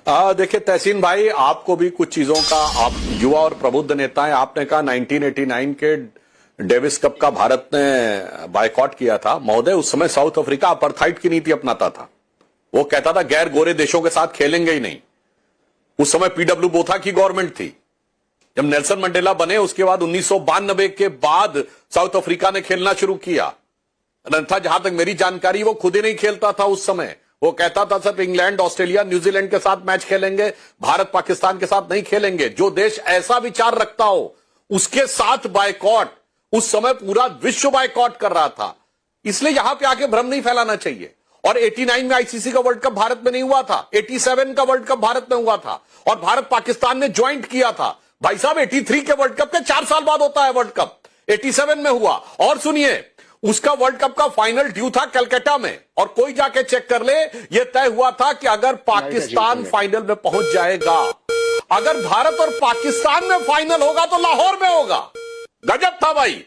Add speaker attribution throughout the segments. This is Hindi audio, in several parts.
Speaker 1: देखिए तहसीन भाई, आपको भी कुछ चीजों का, आप युवा और प्रबुद्ध नेता हैं, आपने कहा 1989 के डेविस कप का भारत ने बायकॉट किया था। महोदय, उस समय साउथ अफ्रीका अपार्थाइड की नीति अपनाता था। वो कहता था गैर गोरे देशों के साथ खेलेंगे ही नहीं। उस समय पीडब्ल्यू बोथा की गवर्नमेंट थी। जब नेल्सन मंडेला बने उसके बाद 1992 के बाद साउथ अफ्रीका ने खेलना शुरू किया। अन्यथा जहां तक मेरी जानकारी वो खुद ही नहीं खेलता था उस समय। वो कहता था सिर्फ इंग्लैंड, ऑस्ट्रेलिया, न्यूजीलैंड के साथ मैच खेलेंगे, भारत पाकिस्तान के साथ नहीं खेलेंगे। जो देश ऐसा विचार रखता हो उसके साथ बायकॉट, उस समय पूरा विश्व बायकॉट कर रहा था। इसलिए यहां पे आके भ्रम नहीं फैलाना चाहिए। और 89 में आईसीसी का वर्ल्ड कप भारत में नहीं हुआ था, 87 का वर्ल्ड कप भारत में हुआ था और भारत पाकिस्तान ने ज्वाइंट किया था। भाई साहब, 83 के वर्ल्ड कप के 4 साल बाद होता है वर्ल्ड कप, 87 में हुआ। और सुनिए, उसका वर्ल्ड कप का फाइनल ड्यू था कलकत्ता में, और कोई जाके चेक कर ले, यह तय हुआ था कि अगर पाकिस्तान फाइनल में पहुंच जाएगा, अगर भारत और पाकिस्तान में फाइनल होगा तो लाहौर में होगा। गजब था भाई।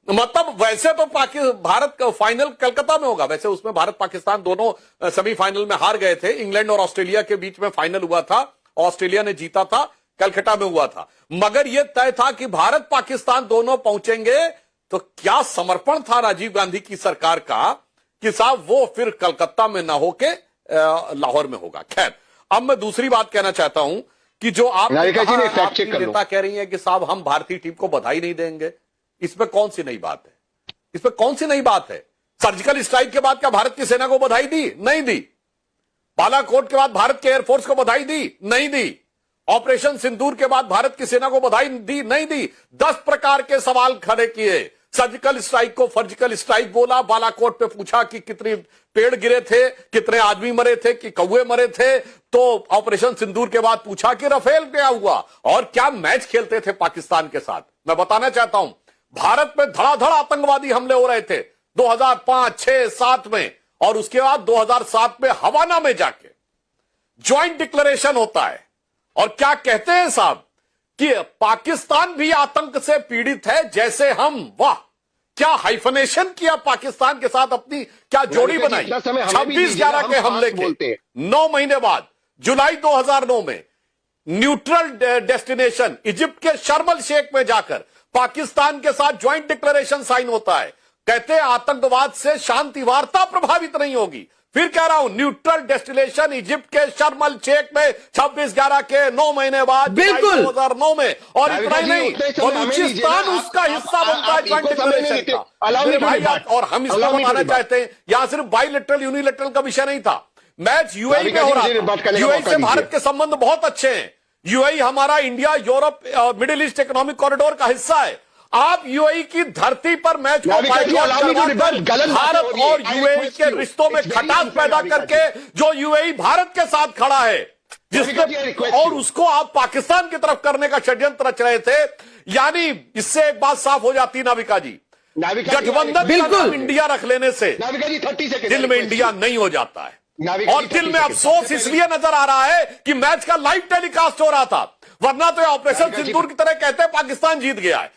Speaker 1: मतलब वैसे तो भारत का फाइनल कलकत्ता में होगा, वैसे उसमें भारत पाकिस्तान दोनों सेमीफाइनल में हार गए थे। इंग्लैंड और ऑस्ट्रेलिया के बीच में फाइनल हुआ था, ऑस्ट्रेलिया ने जीता था, कलकत्ता में हुआ था। मगर यह तय था कि भारत पाकिस्तान दोनों पहुंचेंगे। तो क्या समर्पण था राजीव गांधी की सरकार का कि साहब वो फिर कलकत्ता में ना होके लाहौर में होगा। खैर, अब मैं दूसरी बात कहना चाहता हूं कि जो आप नेता कह रही हैं कि साहब हम भारतीय टीम को बधाई नहीं देंगे, इसमें कौन सी नई बात है? इसमें कौन सी नई बात है? सर्जिकल स्ट्राइक के बाद क्या भारत की सेना को बधाई दी? नहीं दी। बालाकोट के बाद भारत के एयरफोर्स को बधाई दी? नहीं दी। ऑपरेशन सिंदूर के बाद भारत की सेना को बधाई दी? नहीं दी। 10 प्रकार के सवाल खड़े किए। सर्जिकल स्ट्राइक को फर्जिकल स्ट्राइक बोला, बालाकोट पे पूछा कि कितने पेड़ गिरे थे, कितने आदमी मरे थे, कि कौवे मरे थे। तो ऑपरेशन सिंदूर के बाद पूछा कि राफेल क्या हुआ और क्या मैच खेलते थे पाकिस्तान के साथ। मैं बताना चाहता हूं, भारत में धड़ाधड़ आतंकवादी हमले हो रहे थे 2005, 6, 7 में, और उसके बाद 2007 में हवाना में जाके ज्वाइंट डिक्लेरेशन होता है। और क्या कहते हैं साहब कि पाकिस्तान भी आतंक से पीड़ित है जैसे हम। वाह, क्या हाइफनेशन किया पाकिस्तान के साथ, अपनी क्या जोड़ी बनाई। 26/11 के हमले के 9 महीने बाद जुलाई 2009 में न्यूट्रल डेस्टिनेशन इजिप्ट के शर्म अल शेख में जाकर पाकिस्तान के साथ ज्वाइंट डिक्लेरेशन साइन होता है। कहते हैं आतंकवाद से शांति वार्ता प्रभावित नहीं होगी। फिर कह रहा हूं, न्यूट्रल डेस्टिनेशन इजिप्ट के शर्म अल शेख में 26/11 के 9 महीने बाद 2009 में। और इतना ही नहीं, बलूचिस्तान उसका हिस्सा बनता है ज्वाइंट डिक्लेरेशन का। और हम इसको बताना चाहते हैं, यहां सिर्फ बाइलेटरल यूनिलेटरल का विषय नहीं था। मैच यूएई में हो रहा था। यूएई से भारत के संबंध बहुत अच्छे हैं। यूएई हमारा India Europe middle east economic corridor का हिस्सा है। आप यूएई की धरती पर मैच को भारत और यूएई के रिश्तों में खटास पैदा करके जो यूएई भारत के साथ खड़ा है, जिसने, और उसको आप पाकिस्तान की तरफ करने का षड्यंत्र रच रहे थे। यानी इससे एक बात साफ हो जाती नाविका जी, गठबंधन का नाम इंडिया रख लेने से दिल में इंडिया नहीं हो जाता है। और दिल में अफसोस इसलिए नजर आ रहा है कि मैच का लाइव टेलीकास्ट हो रहा था, वरना तो ऑपरेशन सिंदूर की तरह कहते हैं पाकिस्तान जीत गया है।